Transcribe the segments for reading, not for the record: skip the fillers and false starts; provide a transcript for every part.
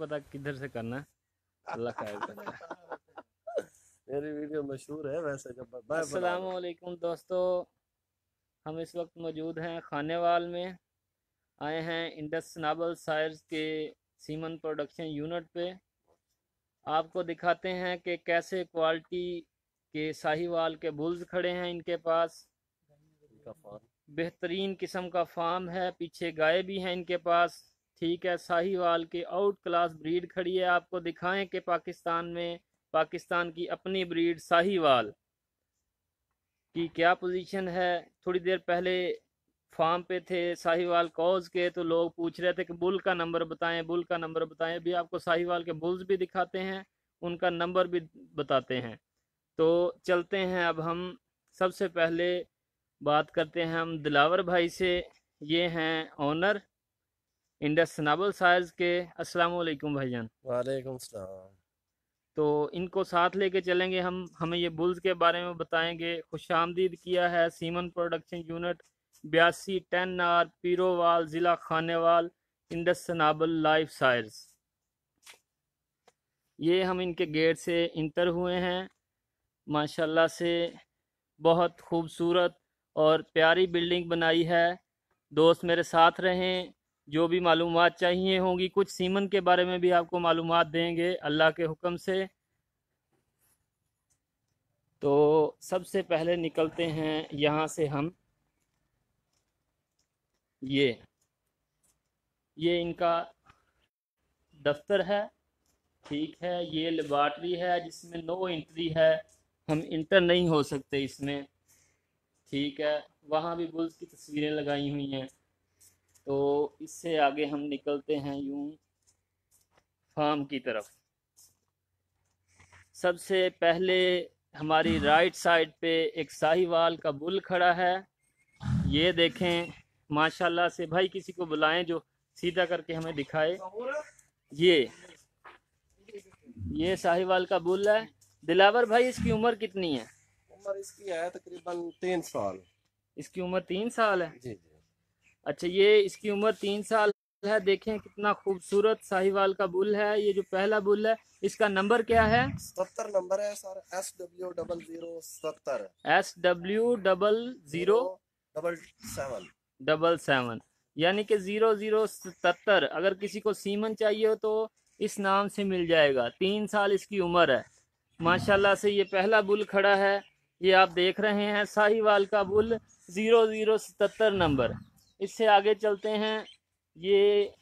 पता किधर से करना है, अल्लाह खैर करता है। मेरी वीडियो मशहूर है वैसे, जब मैं बना अस्सलाम रहा हूँ। वालेकुम दोस्तों, हम इस वक्त मौजूद हैं खानेवाल में। आए हैं इंडस नाबल सायर्स के सीमन प्रोडक्शन यूनिट पे। आपको दिखाते हैं कि कैसे क्वालिटी के साहिवाल के बुल्स खड़े हैं इनके पास। इनका फार्म बेहतरीन किस्म का फार्म है, पीछे गाय भी हैं इनके पास। ठीक है, साहिवाल की आउट क्लास ब्रीड खड़ी है। आपको दिखाएं कि पाकिस्तान में पाकिस्तान की अपनी ब्रीड साहिवाल की क्या पोजीशन है। थोड़ी देर पहले फार्म पे थे साहिवाल कॉज के, तो लोग पूछ रहे थे कि बुल का नंबर बताएं, बुल का नंबर बताएं। अभी आपको साहिवाल के बुल्स भी दिखाते हैं, उनका नंबर भी बताते हैं। तो चलते हैं अब हम। सबसे पहले बात करते हैं हम दिलावर भाई से। ये हैं ओनर इंडस नाबल साइज के। अस्सलाम वालेकुम भाईजान। वालेकुम सलाम। तो इनको साथ लेके चलेंगे हम, हमें ये बुल्स के बारे में बताएंगे। खुशामदीद किया है सीमन प्रोडक्शन यूनिट 8210 आर पीरोवाल ज़िला खानेवाल इंडस नाबल लाइफ साइज। ये हम इनके गेट से इंटर हुए हैं। माशाल्लाह से बहुत खूबसूरत और प्यारी बिल्डिंग बनाई है। दोस्त मेरे साथ रहें, जो भी मालूमात चाहिए होंगी, कुछ सीमन के बारे में भी आपको मालूमात देंगे अल्लाह के हुक्म से। तो सबसे पहले निकलते हैं यहाँ से हम। ये इनका दफ्तर है। ठीक है, ये लेबॉर्ट्री है जिसमें नो एंट्री है, हम इंटर नहीं हो सकते इसमें। ठीक है, वहाँ भी बुल्स की तस्वीरें लगाई हुई हैं। तो इससे आगे हम निकलते हैं यूं फार्म की तरफ। सबसे पहले हमारी राइट साइड पे एक साहिवाल का बुल खड़ा है। ये देखें माशाल्लाह से। भाई किसी को बुलाएं जो सीधा करके हमें दिखाए। ये ये साहिवाल का बुल है। दिलावर भाई इसकी उम्र कितनी है? उम्र इसकी है तकरीबन 3 साल। इसकी उम्र 3 साल है। जी जी। अच्छा, ये इसकी उम्र 3 साल है। देखें कितना खूबसूरत साहिवाल का बुल है। ये जो पहला बुल है, इसका नंबर क्या है? 70 नंबर है सर, SW0070 SW00 077। 77, यानी कि 0077। अगर किसी को सीमन चाहिए हो तो इस नाम से मिल जाएगा। 3 साल इसकी उम्र है। माशाल्लाह से ये पहला बुल खड़ा है। ये आप देख रहे हैं साहिवाल का बुल 0077 नंबर। इससे आगे चलते हैं। ये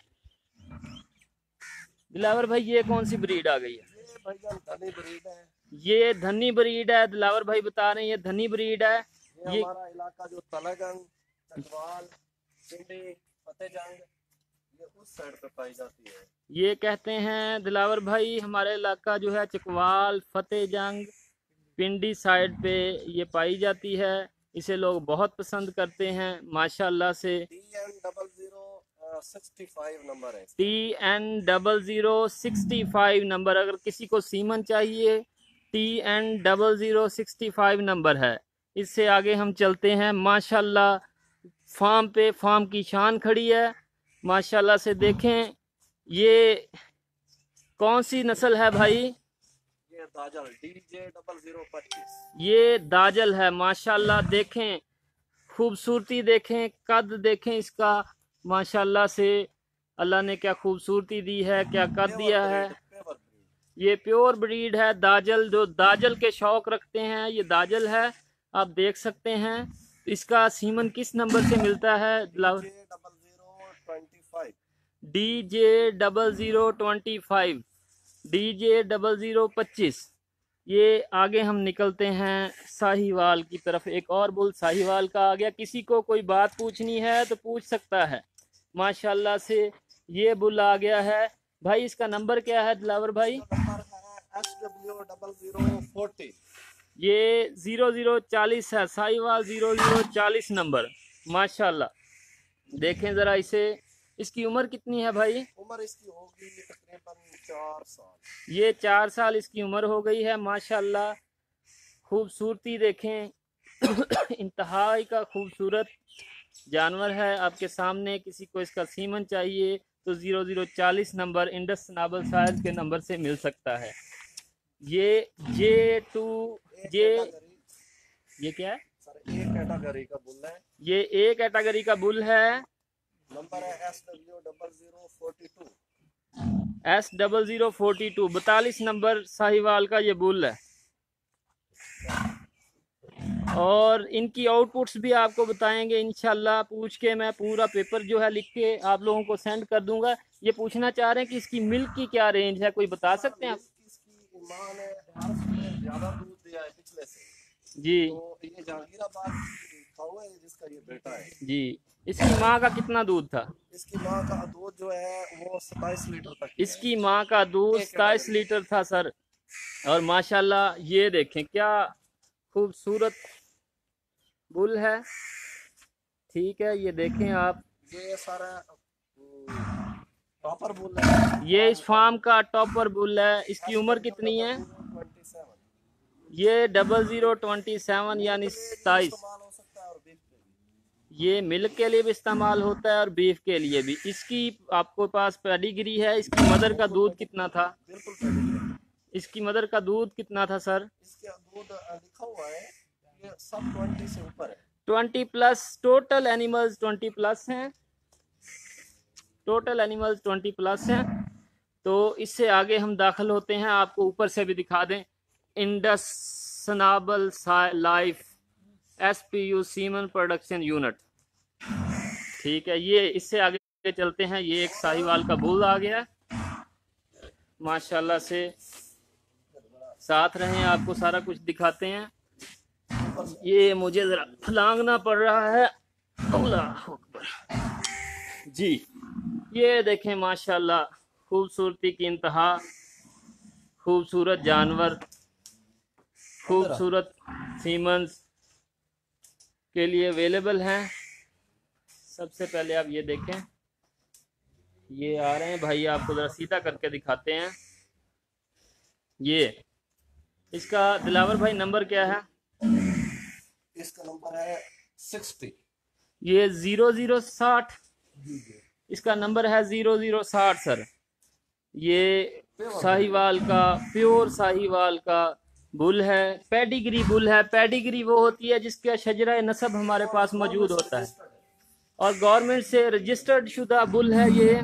दिलावर भाई ये कौन सी ब्रीड आ गई है? ये भाईजान धनी ब्रीड है। ये धनी ब्रीड है। दिलावर भाई बता रहे हैं ये धनी ब्रीड है। ये ये हमारा इलाका जो तलगंग, चकवाल, पिंडी, फतेहजंग, ये उस साइड पे पाई जाती है। ये कहते हैं दिलावर भाई हमारे इलाका जो है चकवाल, फतेहजंग, पिंडी साइड पे ये पाई जाती है। इसे लोग बहुत पसंद करते हैं माशाल्लाह से। TN0065 नंबर है इसका। TN0065 number. अगर किसी को सीमन चाहिए TN0065 नंबर है। इससे आगे हम चलते हैं। माशाल्लाह फार्म पे फार्म की शान खड़ी है। माशाल्लाह से देखें ये कौन सी नस्ल है भाई? ये दाजल DJ0025। ये दाजल है। माशाल्लाह देखें खूबसूरती, देखें कद, देखें इसका। माशाल्लाह से अल्लाह ने क्या खूबसूरती दी है, क्या कद दिया है। Pure breed. ये प्योर ब्रीड है दाजल। जो दाजल के शौक रखते हैं ये दाजल है, आप देख सकते हैं। इसका सीमन किस नंबर से मिलता है? DJ0025। DJ0025, DJ0025। ये आगे हम निकलते हैं साहिवाल की तरफ। एक और बुल साहिवाल का आ गया। किसी को कोई बात पूछनी है तो पूछ सकता है। माशाल्लाह से ये बुल आ गया है। भाई इसका नंबर क्या है दिलावर भाई? नंबर है SW0040। ये 0040 है। साहिवाल 0040 नंबर। माशाल्लाह देखें ज़रा इसे। इसकी उम्र कितनी है भाई? उम्र इसकी होगी तकरीबन 4 साल। ये 4 साल इसकी उम्र हो गई है। माशाल्लाह खूबसूरती देखें इंतहाई का खूबसूरत जानवर है। आपके सामने किसी को इसका सीमन चाहिए तो 0040 नंबर इंडस नाबल साहिब के नंबर से मिल सकता है। ये J2 जे ये क्या है सर? ए कैटेगरी का बुल है। ये ए कैटेगरी का बुल है। नंबर है SW0042। S0042 42 नंबर साहिवाल का ये बुल है। और इनकी आउटपुट्स भी आपको बताएंगे इंशाल्लाह। पूछ के मैं पूरा पेपर जो है लिख के आप लोगों को सेंड कर दूंगा। ये पूछना चाह रहे हैं कि इसकी मिल्क की क्या रेंज है, कोई बता सकते हैं आप? इसकी मां ने ज्यादा दूध दिया है पिछले से जी। तो ये जहांगीराबाद है जिसका ये बेटा है जी। इसकी माँ का कितना दूध था? इसकी माँ का दूध जो है वो 27 लीटर तक। इसकी माँ का दूध 27 लीटर था सर। और माशाल्लाह ये देखें क्या खूबसूरत बुल है। ठीक है, ये देखें आप, ये सारा टॉपर बुल है। ये इस फार्म का टॉपर बुल है। इसकी उम्र कितनी है? 27। ये 0027 यानी 27। ये मिल्क के लिए भी इस्तेमाल होता है और बीफ के लिए भी। इसकी आपको पास पेडिग्री है। इसकी मदर का दूध कितना था? बिल्कुल। इसकी मदर का दूध कितना था सर? इसका दूध लिखा हुआ है ये सब 20 से ऊपर है। 20 प्लस। टोटल एनिमल्स 20 प्लस हैं। टोटल एनिमल्स 20 प्लस हैं। तो इससे आगे हम दाखिल होते हैं। आपको ऊपर से भी दिखा दें, इंडस नाबल life SPU semen production unit. ठीक है, ये इससे आगे चलते हैं। ये एक साहिवाल का बुल आ गया माशाल्लाह से। साथ रहें, आपको सारा कुछ दिखाते हैं। ये मुझे जरा फलांगना पड़ रहा है। अल्लाह अकबर जी। ये देखें माशाल्लाह खूबसूरती की इंतहा। खूबसूरत जानवर, खूबसूरत सीमंस के लिए अवेलेबल हैं। सबसे पहले आप ये देखें, ये आ रहे हैं भाई, आपको ज़रा सीधा करके दिखाते हैं। ये इसका दिलावर भाई नंबर क्या है? इसका नंबर है 60। ये 0060। इसका नंबर है 0060 सर। ये साहिवाल का, प्योर साहिवाल का बुल है। पेडिग्री बुल है। पेडिग्री वो होती है जिसका शजरा नसब हमारे पास मौजूद होता है और गवर्नमेंट से रजिस्टर्ड शुदा बुल है ये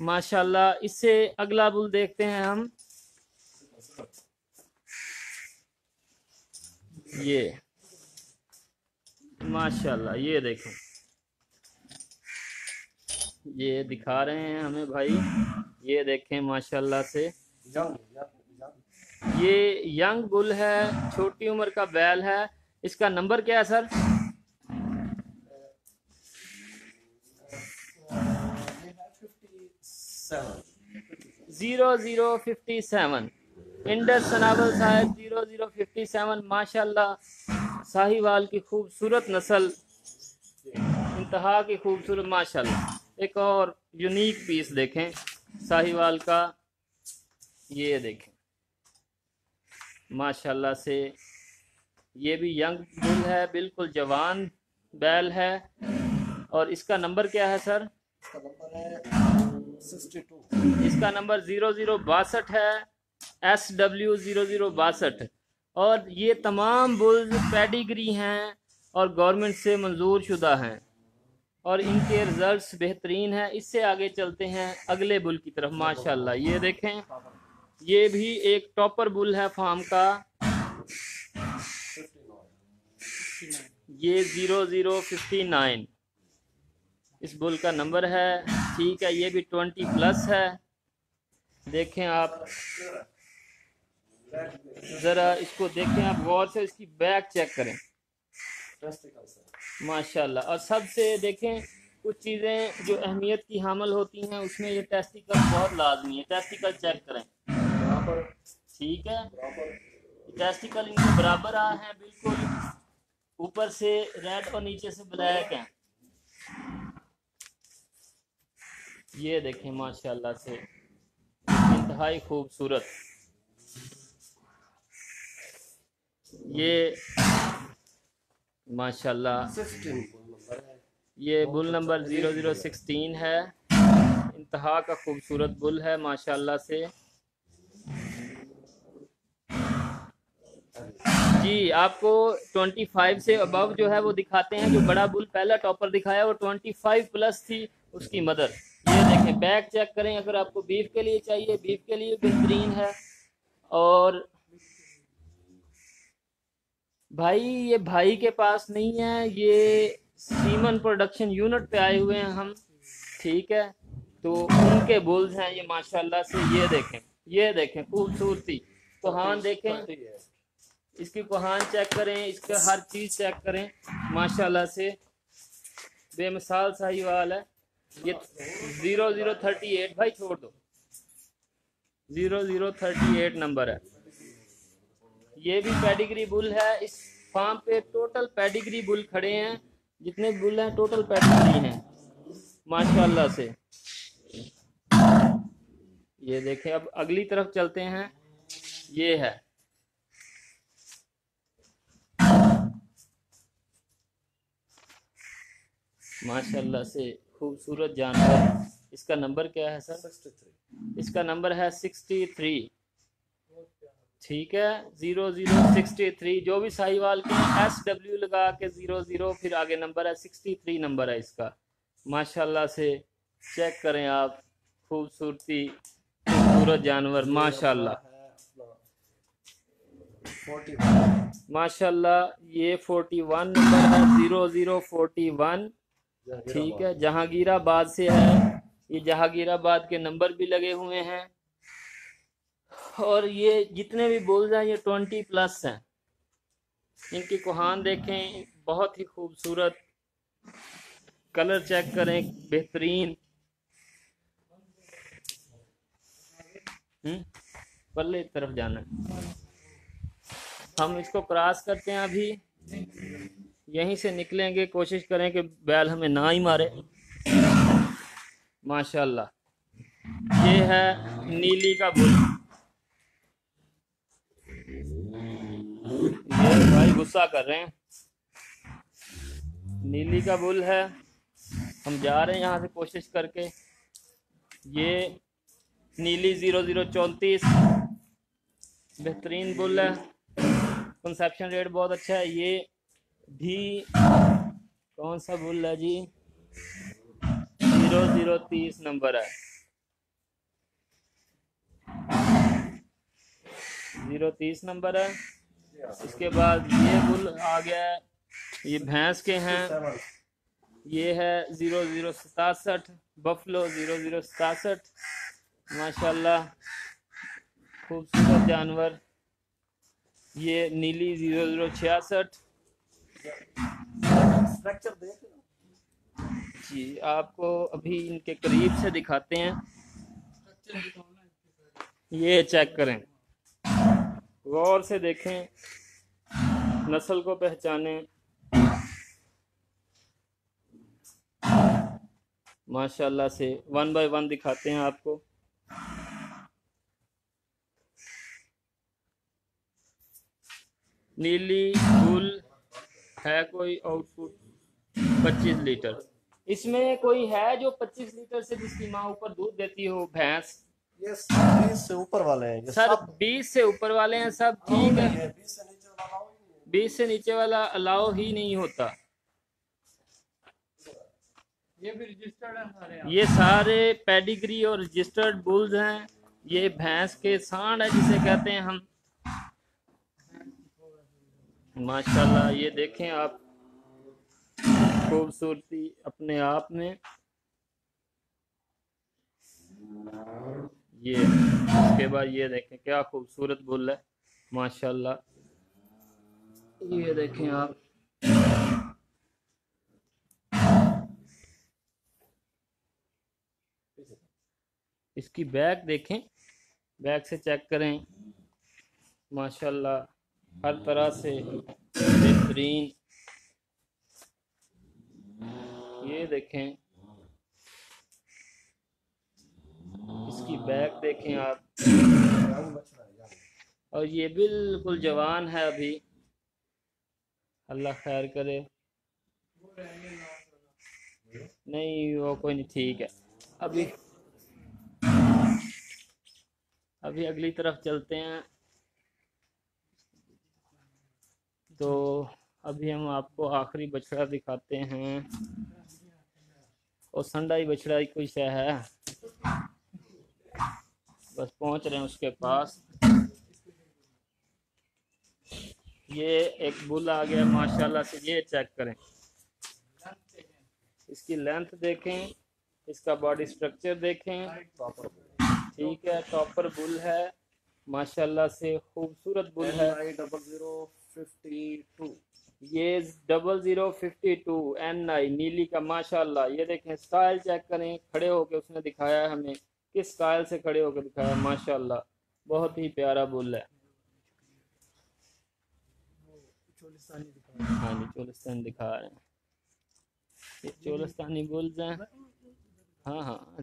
माशाल्लाह। इससे अगला बुल देखते हैं हम। ये माशाल्लाह ये देखें, ये दिखा रहे हैं हमें भाई। ये देखें माशाल्लाह से, ये यंग बुल है, छोटी उम्र का बैल है। इसका नंबर क्या है सर? 0057। इंडस नाबल साहिब 0057 माशाल्लाह। साहिवाल की खूबसूरत नस्ल, इंतहा की खूबसूरत माशाल्लाह। एक और यूनिक पीस देखें साहिवाल का। ये देखें माशाल्लाह से, ये भी यंग बुल है, बिल्कुल जवान बैल है। और इसका नंबर क्या है सर? इसका नंबर है 62। इसका नंबर 0062 है, SW0062। और ये तमाम बुल्स पेडिग्री हैं और गवर्नमेंट से मंजूर शुदा हैं और इनके रिजल्ट्स बेहतरीन हैं। इससे आगे चलते हैं अगले बुल की तरफ। माशाल्लाह ये देखें, ये भी एक टॉपर बुल है फार्म का। ये 0059 इस बुल का नंबर है। ठीक है, ये भी 20 प्लस है। देखें आप ज़रा इसको देखें, आप गौर से इसकी बैक चेक करें माशाल्लाह। और सबसे देखें कुछ चीज़ें जो अहमियत की हामिल होती हैं उसमें ये टेस्टिकल बहुत लाजमी है। टेस्टिकल चेक करें, ठीक है। टेस्टिकल इनके बराबर आ हैं बिल्कुल, ऊपर से रेड और नीचे से ब्लैक हैं। ये देखें माशाल्लाह से इंतहाई खूबसूरत। ये माशाल्लाह ये बुल नंबर 0016 है। इंतहा का खूबसूरत बुल है माशाल्लाह से। जी, आपको 25 से अबव जो है वो दिखाते हैं। जो बड़ा बुल पहला टॉपर दिखाया वो 25 प्लस थी उसकी मदर। ये देखें, बैक चेक करें, अगर आपको बीफ के लिए चाहिए, बीफ के लिए बेहतरीन है। और भाई ये भाई के पास नहीं है, ये सीमन प्रोडक्शन यूनिट पे आए हुए हैं हम, ठीक है। तो उनके बुल्स हैं ये माशाल्लाह से। ये देखें खूबसूरती, कोहान देखें, इसकी कोहान चेक करें, इसका हर चीज़ चेक करें माशाल्लाह से। बेमिसाल साहिवाल है ये। 0038 भाई छोड़ दो, 0038 नंबर है। ये भी पेडिग्री बुल है। इस फार्म पे टोटल पेडिग्री बुल खड़े हैं, जितने बुल हैं टोटल पेडिग्री हैं माशाल्लाह से। ये देखें, अब अगली तरफ चलते हैं। ये है माशाल्लाह से खूबसूरत जानवर। इसका नंबर क्या है सर? 63। इसका नंबर है 63, ठीक है। 0063। जो भी साहिवाल के SW लगा के 00, फिर आगे नंबर है 63 नंबर है इसका माशाल्लाह से। चेक करें आप, खूबसूरती, खूबसूरत जानवर माशाल्लाह माशाल्लाह। ये 41 नंबर है, 0041, ठीक है। जहांगीराबाद से है ये, जहांगीराबाद के नंबर भी लगे हुए हैं। और ये जितने भी बुल्स हैं ये 20 प्लस हैं। इनकी कोहान देखें, बहुत ही खूबसूरत, कलर चेक करें, बेहतरीन। पल्ले की तरफ जाना है, हम इसको क्रॉस करते हैं अभी, यहीं से निकलेंगे। कोशिश करें कि बैल हमें ना ही मारे माशाल्लाह। ये है नीली का बुल। ये भाई गुस्सा कर रहे हैं। नीली का बुल है, हम जा रहे हैं यहाँ से कोशिश करके। ये नीली 0034 बेहतरीन बुल है, कंसेप्शन रेट बहुत अच्छा है। ये भी कौन सा बुल है जी? 0030 नंबर है, 030 नंबर है। इसके बाद ये बुल आ गया है, ये भैंस के हैं। ये है 0067 बफलो 0067 माशाल्लाह, खूबसूरत जानवर। ये नीली 0066 जी। आपको अभी इनके करीब से दिखाते हैं, ये चेक करें, गौर से देखें, नस्ल को पहचानें माशाल्लाह से। 1 बाय 1 दिखाते हैं आपको। नीली बुल है कोई आउटपुट 25 लीटर। इसमें कोई है जो 25 लीटर से जिसकी माँ ऊपर दूध देती हो भैंस? ये 20 से ऊपर वाले हैं सर 20 से ऊपर वाले हैं सब, ठीक है। 20 से नीचे वाला अलाउ ही नहीं होता। ये भी रजिस्टर्ड है सारे। ये सारे पेडिग्री और रजिस्टर्ड बुल्स हैं। ये भैंस के सांड है जिसे कहते हैं हम माशाल्लाह। ये देखें आप, खूबसूरती अपने आप में। ये इसके बाद ये देखें क्या खूबसूरत बुल है माशाल्लाह। ये देखें आप, इसकी बैक देखें, बैक से चेक करें माशाल्लाह, हर तरह से बेहतरीन। ये देखें, इसकी बैक देखें आप, और ये बिल्कुल जवान है अभी, अल्लाह खैर करे। नहीं वो कोई नहीं, ठीक है। अभी अभी अगली तरफ चलते हैं। तो अभी हम आपको आखिरी बछड़ा दिखाते हैं। और संडा ही बछड़ा ही कोई सा है, बस पहुंच रहे हैं उसके पास। ये एक बुल आ गया माशाल्लाह से। ये चेक करें, इसकी लेंथ देखें, इसका बॉडी स्ट्रक्चर देखें। ठीक है, टॉपर बुल है माशाल्लाह से, खूबसूरत बुल है। 0052। ये 0052 NI नीली का माशाल्लाह। ये देखें, स्टाइल चेक करें, खड़े होके उसने दिखाया है हमें, किस स्टाइल से खड़े होकर दिखाया है माशाल्लाह। बहुत ही प्यारा बुल है। हाँ जी, चोलिस्तानी दिखा रहे हैं। ये चोलिस्तानी बुल्स हैं। हाँ हाँ,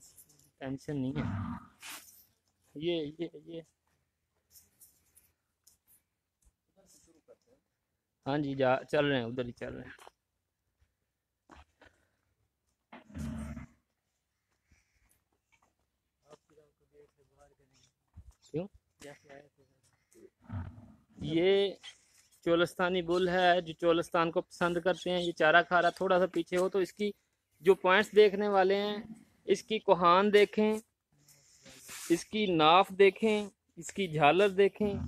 टेंशन नहीं है। ये हाँ जी, जा चल रहे हैं, उधर ही चल रहे हैं। क्यों? ये चोलिस्तानी बुल है, जो चोलिस्तान को पसंद करते हैं। ये चारा खा रहा, थोड़ा सा पीछे हो तो इसकी जो पॉइंट्स देखने वाले हैं, इसकी कोहान देखें, इसकी नाफ देखें, इसकी झालर देखें,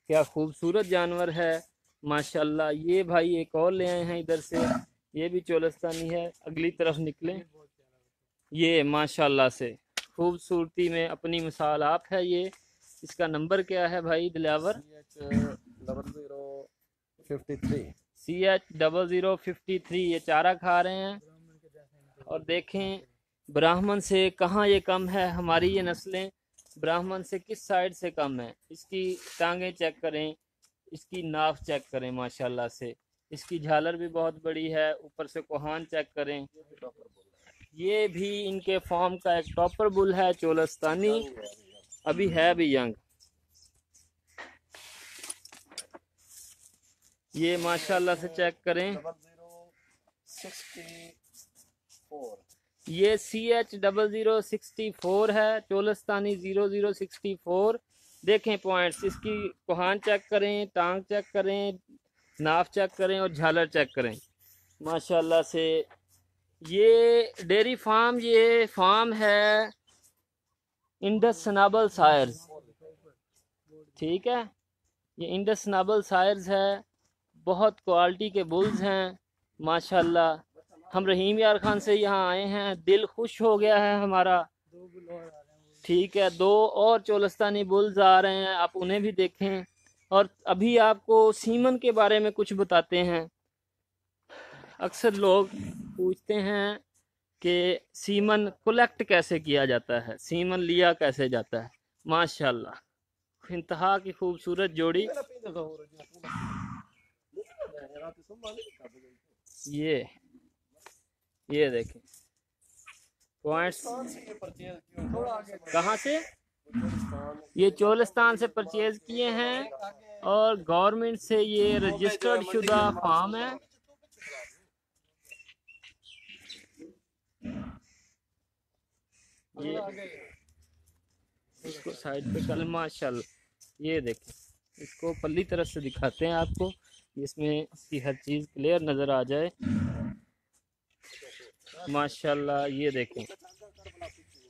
क्या खूबसूरत जानवर है माशाल्लाह। ये भाई एक और ले आए हैं इधर से, ये भी चोलिस्तानी है। अगली तरफ निकले, ये माशाल्लाह से खूबसूरती में अपनी मिसाल आप है। ये इसका नंबर क्या है भाई दिलावर? CH0053। ये चारा खा रहे हैं। और देखें, ब्राह्मण से कहाँ ये कम है, हमारी ये नस्लें ब्राह्मण से किस साइड से कम है। इसकी टांगें चेक करें, इसकी नाफ चेक करें माशाल्लाह से। इसकी झालर भी बहुत बड़ी है, ऊपर से कोहान चेक करें। ये भी इनके फॉर्म का एक टॉपर बुल है, चोलिस्तानी, अभी है भी यंग। ये माशाल्लाह से चेक करें। 0064। ये CH0064 है, चोलिस्तानी 0064। देखें पॉइंट्स, इसकी कोहान चेक करें, टांग चेक करें, नाफ चेक करें और झालर चेक करें माशाल्लाह से। ये डेयरी फार्म, ये फार्म है इंडस नाबल सायर्स। ठीक है, ये इंडस नाबल सायर्स है। बहुत क्वालिटी के बुल्स हैं माशाल्लाह। हम रहीम यार खान से यहाँ आए हैं, दिल खुश हो गया है हमारा। ठीक है, 2 और चोलिस्तानी बुल्स आ रहे हैं, आप उन्हें भी देखें। और अभी आपको सीमन के बारे में कुछ बताते हैं। अक्सर लोग पूछते हैं कि सीमन कलेक्ट कैसे किया जाता है, सीमन लिया कैसे जाता है। माशाल्लाह इंतहा की खूबसूरत जोड़ी। ये देखें पॉइंट्स। कहाँ से? ये चोलिस्तान से परचेज किए हैं और गवर्नमेंट से ये रजिस्टर्ड शुदा फार्म है। ये इसको साइड पे कर माशाल्लाह। ये देखें, इसको पल्ली तरफ से दिखाते हैं आपको, इसमें इसकी हर चीज़ क्लियर नज़र आ जाए माशाल्लाह। ये देखें,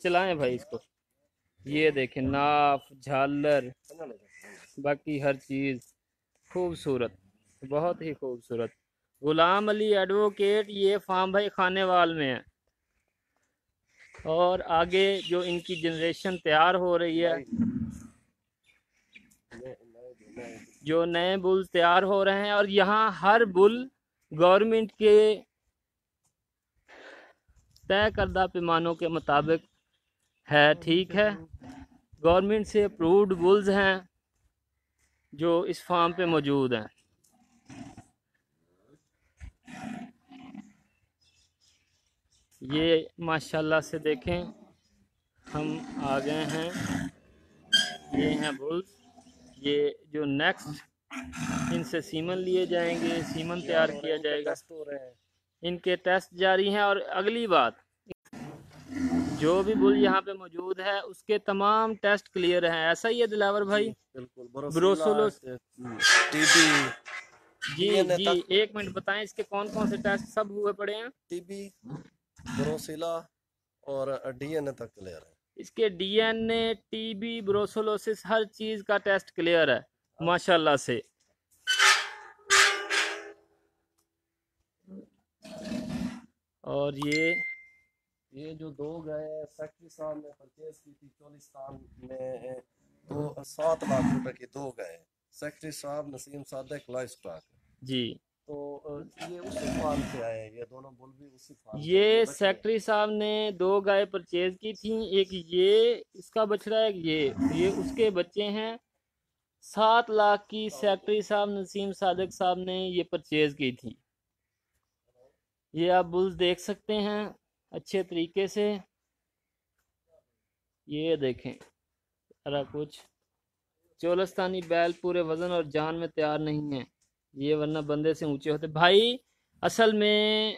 चलाएं भाई इसको। ये देखें, नाफ, झालर, बाकी हर चीज़ खूबसूरत, बहुत ही खूबसूरत। गुलाम अली एडवोकेट, ये फार्म भाई खानेवाल में है। और आगे जो इनकी जनरेशन तैयार हो रही है, जो नए बुल तैयार हो रहे हैं, और यहाँ हर बुल गवर्नमेंट के तय करदा पैमानों के मुताबिक है। ठीक है, गवर्नमेंट से अप्रूव्ड बुल्स हैं जो इस फार्म पे मौजूद हैं। ये माशाल्लाह से देखें, हम आ गए हैं। ये हैं बुल्स, ये जो नेक्स्ट इनसे सीमन लिए जाएंगे, सीमन तैयार किया जाएगा। इनके टेस्ट जारी हैं। और अगली बात, जो भी बुल यहाँ पे मौजूद है उसके तमाम टेस्ट क्लियर हैं, ऐसा ही है दिलावर भाई? बिल्कुल। ब्रोसोलोस टीबी, जी डीएनए जी, तक, एक मिनट बताएं इसके कौन कौन से टेस्ट सब हुए पड़े हैं? टीबी, ब्रोसिला और डीएनए तक क्लियर है। इसके डीएनए, टीबी, ब्रोसोलोसिस हर चीज का टेस्ट क्लियर है माशाल्लाह से। और ये जो 2 गाय सेक्रेटरी साहब ने परचेज की थी चोलिस्तान में, तो 7 लाख रुपए की 2 गाय, सेक्रेटरी साहब नसीम सादिक लाइफ स्टॉक। जी, तो ये उसी फार्म से आए हैं, ये दोनों बुल भी उसी फार्म से। ये बच्चे सेक्रेटरी साहब ने 2 गाय परचेज की थी, एक ये इसका बछड़ा है, ये उसके बच्चे हैं। 7 लाख की सेक्रेटरी साहब नसीम सादिक साहब ने ये परचेज की थी। ये आप बुल्स देख सकते हैं अच्छे तरीके से, ये देखें सारा कुछ। चोलस्तानी बैल पूरे वजन और जान में तैयार नहीं है ये, वरना बंदे से ऊंचे होते भाई। असल में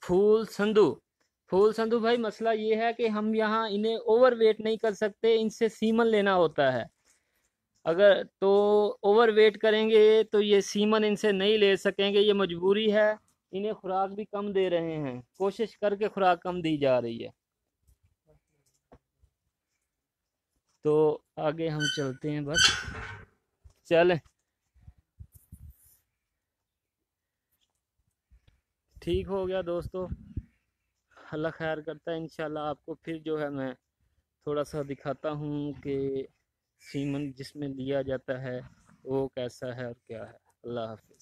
फूल संधू भाई, मसला ये है कि हम यहाँ इन्हें ओवर वेट नहीं कर सकते, इनसे सीमन लेना होता है। अगर तो ओवर वेट करेंगे तो ये सीमन इनसे नहीं ले सकेंगे, ये मजबूरी है। इन्हें खुराक भी कम दे रहे हैं, कोशिश करके खुराक कम दी जा रही है। तो आगे हम चलते हैं, बस चलें। ठीक हो गया दोस्तों, अल्लाह खैर करता है। इंशाल्लाह आपको फिर जो है मैं थोड़ा सा दिखाता हूँ कि सीमन जिसमें लिया जाता है वो कैसा है और क्या है। अल्लाह हाफिज़।